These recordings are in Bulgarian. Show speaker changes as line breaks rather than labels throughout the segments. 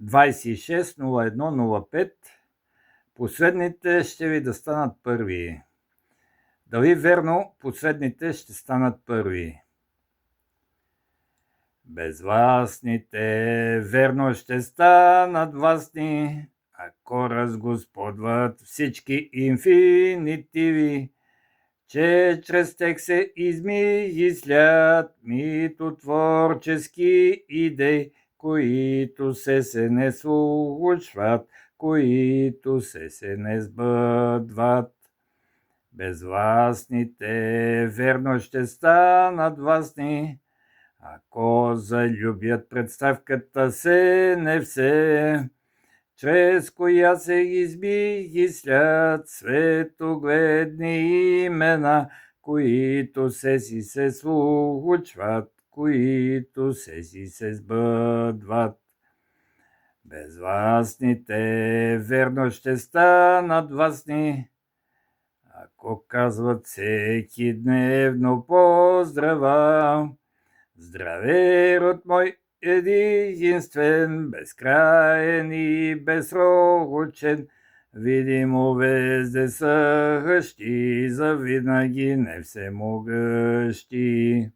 260105. Последните ще ви да станат първи. Дали верно последните ще станат първи? Безвластните верно ще станат властни, ако разгосподват всички инфинитиви, че чрез тях се измислят митотворчески идеи, които се не случват, които се не сбъдват. Безвластните верно ще станат властни, ако залюбят представката се не все, чрез коя се измислят светогледни имена, които се случват, които се сбъдват. Безвластните верно ще станат властни, ако казват всеки дневно поздрава. Здравей, род мой единствен, безкраен и безсрочен, видимо вездесъщи, завинаги не всемогъщи.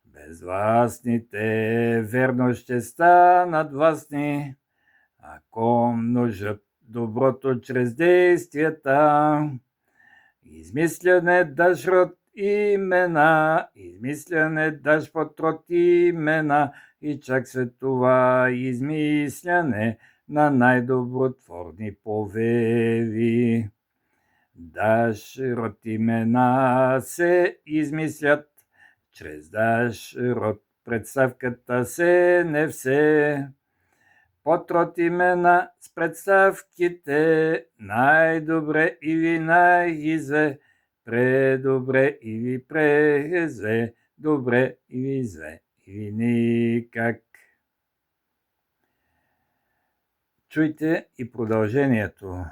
Безвластните верно ще станат властни, ако множат доброто чрез действията. Измисляне даш род имена, измисляне даш под род имена, и чак след това измисляне на най-добротворни повеви. Даш род имена се измислят, чрез даш род представката се не все. Под род имена с представките най-добре или най-зле, предобре или презле, добре или зле, или никак. Чуйте и продължението.